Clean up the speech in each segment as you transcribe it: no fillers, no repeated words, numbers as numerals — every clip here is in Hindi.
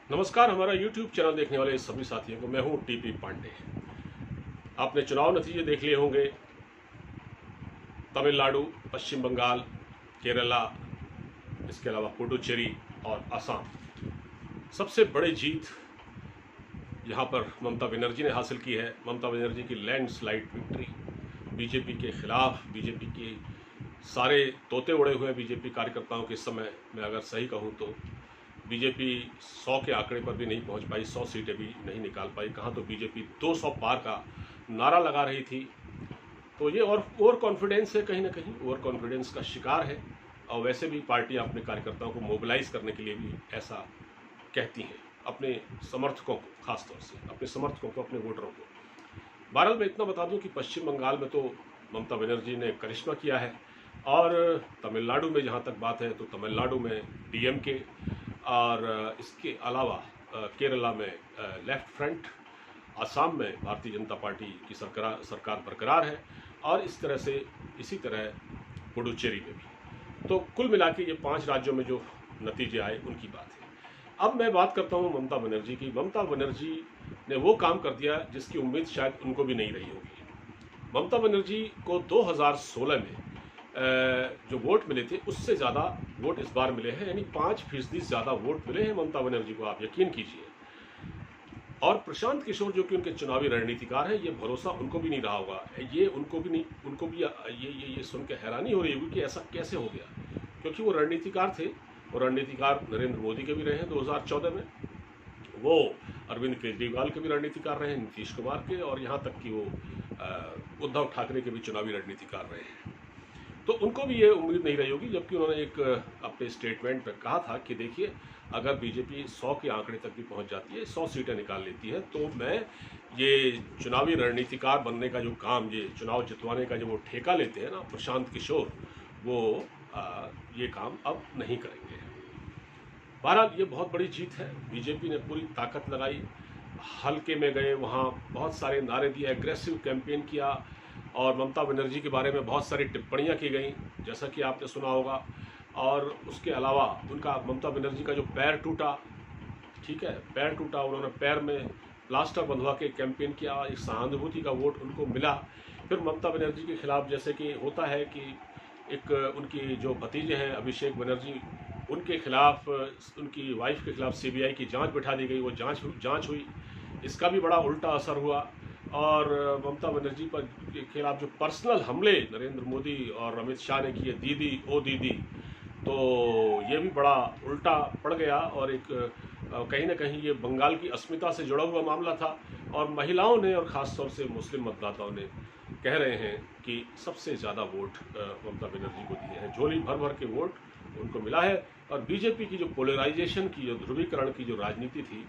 नमस्कार। हमारा YouTube चैनल देखने वाले सभी साथियों को मैं हूं टीपी पांडे। आपने चुनाव नतीजे देख लिए होंगे। तमिलनाडु, पश्चिम बंगाल, केरला, इसके अलावा पुडुचेरी और असम। सबसे बड़ी जीत यहां पर ममता बनर्जी ने हासिल की है। ममता बनर्जी की लैंडस्लाइड विक्ट्री। बीजेपी के खिलाफ बीजेपी के सारे तोते उड़े हुए बीजेपी कार्यकर्ताओं के समय मैं अगर सही कहूं तो बीजेपी 100 के आंकड़े पर भी नहीं पहुंच पाई, 100 सीटें भी नहीं निकाल पाई। कहाँ तो बीजेपी 200 पार का नारा लगा रही थी। तो ये और ओवर कॉन्फिडेंस है, कहीं ना कहीं ओवर कॉन्फिडेंस का शिकार है। और वैसे भी पार्टियां अपने कार्यकर्ताओं को मोबिलाइज करने के लिए भी ऐसा कहती हैं, अपने समर्थकों को, खासतौर से अपने समर्थकों को, अपने वोटरों को। बहरहाल मैं इतना बता दूं कि पश्चिम बंगाल में तो ममता बनर्जी ने करिश्मा किया है, और तमिलनाडु में जहां तक बात है तो तमिलनाडु में डीएमके, और इसके अलावा केरला में लेफ्ट फ्रंट, असम में भारतीय जनता पार्टी की सरकार बरकरार है, और इसी तरह पुडुचेरी में भी। तो कुल मिला के ये 5 राज्यों में जो नतीजे आए उनकी बात है। अब मैं बात करता हूँ ममता बनर्जी की। ममता बनर्जी ने वो काम कर दिया जिसकी उम्मीद शायद उनको भी नहीं रही होगी। ममता बनर्जी को 2016 में जो वोट मिले थे उससे ज़्यादा वोट इस बार मिले हैं, यानी 5% ज़्यादा वोट मिले हैं ममता बनर्जी को, आप यकीन कीजिए। और प्रशांत किशोर जो कि उनके चुनावी रणनीतिकार हैं, ये भरोसा उनको भी नहीं रहा होगा। ये उनको भी ये सुन के हैरानी हो रही होगी कि ऐसा कैसे हो गया, क्योंकि वो रणनीतिकार थे। वो रणनीतिकार नरेंद्र मोदी के भी रहे हैं 2014 में, वो अरविंद केजरीवाल के भी रणनीतिकार रहे हैं, नीतीश कुमार के, और यहाँ तक कि वो उद्धव ठाकरे के भी चुनावी रणनीतिकार रहे हैं। तो उनको भी ये उम्मीद नहीं रही होगी, जबकि उन्होंने एक अपने स्टेटमेंट में कहा था कि देखिए, अगर बीजेपी 100 के आंकड़े तक भी पहुंच जाती है, 100 सीटें निकाल लेती है, तो मैं ये चुनावी रणनीतिकार बनने का जो काम, ये चुनाव जितवाने का जो वो ठेका लेते हैं ना प्रशांत किशोर, वो ये काम अब नहीं करेंगे। बहरहाल ये बहुत बड़ी जीत है। बीजेपी ने पूरी ताकत लगाई, हल्के में गए, वहाँ बहुत सारे नारे दिए, एग्रेसिव कैंपेन किया, और ममता बनर्जी के बारे में बहुत सारी टिप्पणियां की गई, जैसा कि आपने सुना होगा। और उसके अलावा ममता बनर्जी का जो पैर टूटा, ठीक है, पैर टूटा, उन्होंने पैर में प्लास्टर बंधवा के कैंपेन किया, एक सहानुभूति का वोट उनको मिला। फिर ममता बनर्जी के खिलाफ, जैसे कि होता है कि एक उनकी जो भतीजे हैं अभिषेक बनर्जी, उनके खिलाफ, उनकी वाइफ के खिलाफ सीबीआई की जांच बिठा दी गई। वो जांच हुई, इसका भी बड़ा उल्टा असर हुआ। और ममता बनर्जी पर के खिलाफ जो पर्सनल हमले नरेंद्र मोदी और अमित शाह ने किए, दीदी ओ दीदी, तो ये भी बड़ा उल्टा पड़ गया। और एक कहीं ना कहीं ये बंगाल की अस्मिता से जुड़ा हुआ मामला था, और महिलाओं ने और ख़ासतौर से मुस्लिम मतदाताओं ने कह रहे हैं कि सबसे ज़्यादा वोट ममता बनर्जी को दिए हैं, झोली भर भर के वोट उनको मिला है। और बीजेपी की जो पोलराइजेशन की, जो ध्रुवीकरण की जो राजनीति थी,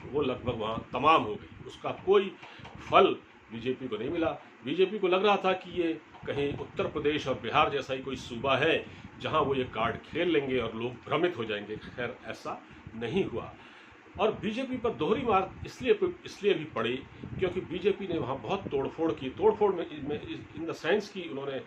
वो लगभग वहाँ तमाम हो गई। उसका कोई फल बीजेपी को नहीं मिला। बीजेपी को लग रहा था कि ये कहीं उत्तर प्रदेश और बिहार जैसा ही कोई सूबा है जहाँ वो ये कार्ड खेल लेंगे और लोग भ्रमित हो जाएंगे। खैर, ऐसा नहीं हुआ। और बीजेपी पर दोहरी मार इसलिए भी पड़ी क्योंकि बीजेपी ने वहाँ बहुत तोड़फोड़ में इन द सेंस कि उन्होंने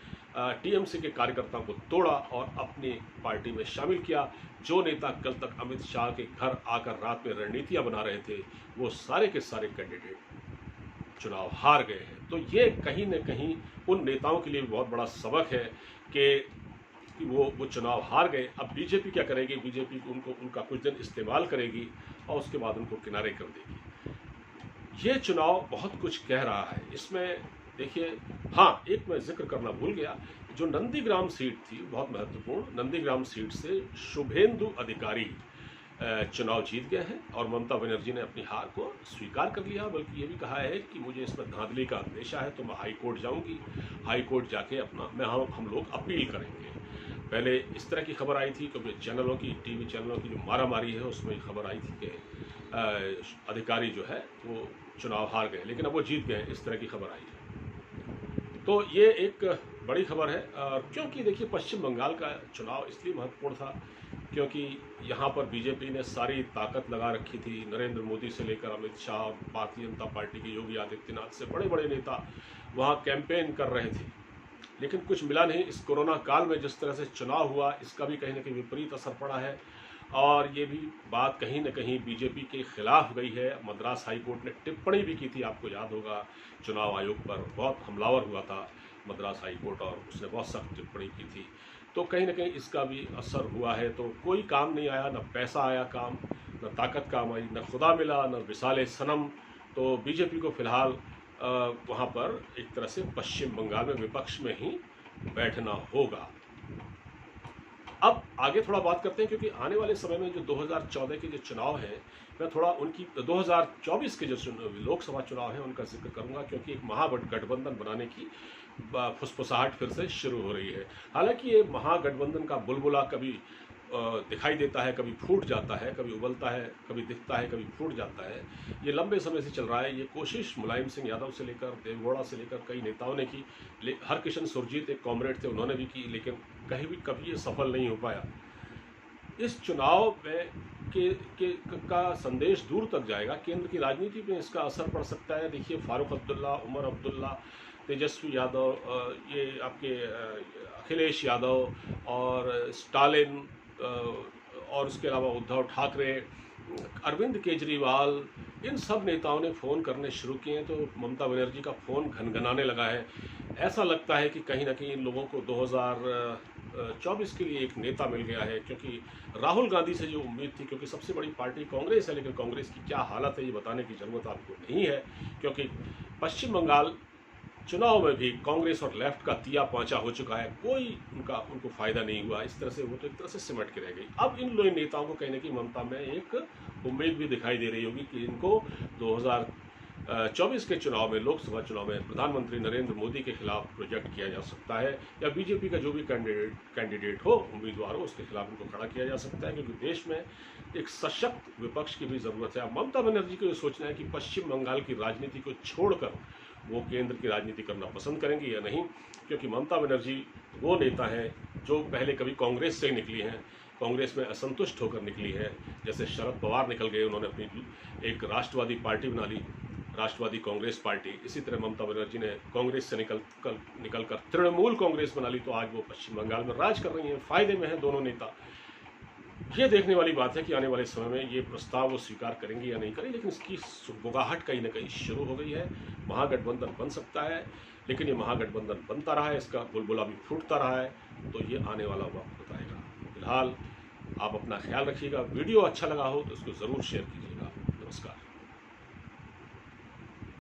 टीएमसी के कार्यकर्ताओं को तोड़ा और अपनी पार्टी में शामिल किया। जो नेता कल तक अमित शाह के घर आकर रात में रणनीतियाँ बना रहे थे, वो सारे के सारे कैंडिडेट चुनाव हार गए हैं। तो ये कहीं न कहीं उन नेताओं के लिए बहुत बड़ा सबक है कि वो चुनाव हार गए। अब बीजेपी क्या करेगी? बीजेपी उनका कुछ दिन इस्तेमाल करेगी और उसके बाद उनको किनारे कर देगी। ये चुनाव बहुत कुछ कह रहा है। इसमें देखिए, हाँ, एक मैं जिक्र करना भूल गया, जो नंदीग्राम सीट थी, बहुत महत्वपूर्ण, नंदीग्राम सीट से शुभेंदु अधिकारी चुनाव जीत गए हैं, और ममता बनर्जी ने अपनी हार को स्वीकार कर लिया। बल्कि ये भी कहा है कि मुझे इसमें धांधली का अंदेशा है तो मैं हाई कोर्ट जाऊंगी, हाई कोर्ट जाके हम लोग अपील करेंगे। पहले इस तरह की खबर आई थी, क्योंकि टीवी चैनलों की जो मारामारी है उसमें खबर आई थी कि अधिकारी जो है वो चुनाव हार गए, लेकिन अब वो जीत गए, इस तरह की खबर आई है। तो ये एक बड़ी खबर है। क्योंकि देखिए, पश्चिम बंगाल का चुनाव इसलिए महत्वपूर्ण था क्योंकि यहाँ पर बीजेपी ने सारी ताकत लगा रखी थी। नरेंद्र मोदी से लेकर अमित शाह और भारतीय जनता पार्टी के योगी आदित्यनाथ से बड़े बड़े नेता वहाँ कैंपेन कर रहे थे, लेकिन कुछ मिला नहीं। इस कोरोना काल में जिस तरह से चुनाव हुआ, इसका भी कहीं ना कहीं विपरीत असर पड़ा है। और ये भी बात कहीं न कहीं बीजेपी के खिलाफ गई है। मद्रास हाई कोर्ट ने टिप्पणी भी की थी, आपको याद होगा, चुनाव आयोग पर बहुत हमलावर हुआ था मद्रास हाई कोर्ट और उसने बहुत सख्त टिप्पणी की थी। तो कहीं न कहीं इसका भी असर हुआ है। तो कोई काम नहीं आया, न पैसा आया काम, न ताकत काम आई, न खुदा मिला, न विसाले सनम। तो बीजेपी को फिलहाल वहाँ पर एक तरह से पश्चिम बंगाल में विपक्ष में ही बैठना होगा। अब आगे थोड़ा बात करते हैं, क्योंकि आने वाले समय में जो 2014 के जो चुनाव हैं, मैं थोड़ा उनकी 2024 के जो लोकसभा चुनाव हैं उनका जिक्र करूंगा, क्योंकि एक महागठबंधन बनाने की फुसफुसाहट फिर से शुरू हो रही है। हालांकि ये महागठबंधन का बुलबुला कभी दिखाई देता है, कभी फूट जाता है, कभी उबलता है, कभी दिखता है, कभी फूट जाता है। ये लंबे समय से चल रहा है। ये कोशिश मुलायम सिंह यादव से लेकर देवगौड़ा से लेकर कई नेताओं ने की, हरकिशन सुरजीत एक कॉमरेड थे, उन्होंने भी की, लेकिन कभी ये सफल नहीं हो पाया। इस चुनाव में का संदेश दूर तक जाएगा, केंद्र की राजनीति में इसका असर पड़ सकता है। देखिए, फारूक अब्दुल्ला, उमर अब्दुल्ला, तेजस्वी यादव, ये आपके अखिलेश यादव और स्टालिन, और उसके अलावा उद्धव ठाकरे, अरविंद केजरीवाल, इन सब नेताओं ने फ़ोन करने शुरू किए हैं। तो ममता बनर्जी का फ़ोन घनघनाने लगा है। ऐसा लगता है कि कहीं ना कहीं इन लोगों को 2024 के लिए एक नेता मिल गया है, क्योंकि राहुल गांधी से जो उम्मीद थी, क्योंकि सबसे बड़ी पार्टी कांग्रेस है, लेकिन कांग्रेस की क्या हालत है ये बताने की ज़रूरत आपको नहीं है, क्योंकि पश्चिम बंगाल चुनाव में भी कांग्रेस और लेफ्ट का तिया पांचा हो चुका है। कोई उनको फायदा नहीं हुआ। इस तरह से वो तो एक तरह से सिमट के रह गई। अब इन लोग नेताओं को कहने की ममता में एक उम्मीद भी दिखाई दे रही होगी कि इनको 2024 के चुनाव में, लोकसभा चुनाव में प्रधानमंत्री नरेंद्र मोदी के खिलाफ प्रोजेक्ट किया जा सकता है, या बीजेपी का जो भी कैंडिडेट हो, उम्मीदवार हो, उसके खिलाफ इनको खड़ा किया जा सकता है, क्योंकि देश में एक सशक्त विपक्ष की भी ज़रूरत है। अब ममता बनर्जी को ये सोचना है कि पश्चिम बंगाल की राजनीति को छोड़कर वो केंद्र की राजनीति करना पसंद करेंगे या नहीं, क्योंकि ममता बनर्जी वो नेता हैं जो पहले कभी कांग्रेस से निकली हैं, कांग्रेस में असंतुष्ट होकर निकली है। जैसे शरद पवार निकल गए, उन्होंने अपनी एक राष्ट्रवादी पार्टी बना ली, राष्ट्रवादी कांग्रेस पार्टी। इसी तरह ममता बनर्जी ने कांग्रेस से निकलकर तृणमूल कांग्रेस बना ली, तो आज वो पश्चिम बंगाल में राज कर रही हैं। फायदे में हैं दोनों नेता। ये देखने वाली बात है कि आने वाले समय में ये प्रस्ताव वो स्वीकार करेंगे या नहीं करेंगे, लेकिन इसकी सुगबुगाहट कहीं ना कहीं शुरू हो गई है। महागठबंधन बन सकता है, लेकिन ये महागठबंधन बनता रहा है, इसका बुलबुला भी फूटता रहा है, तो ये आने वाला वक्त बताएगा। फिलहाल आप अपना ख्याल रखिएगा। वीडियो अच्छा लगा हो तो इसको ज़रूर शेयर कीजिएगा। नमस्कार।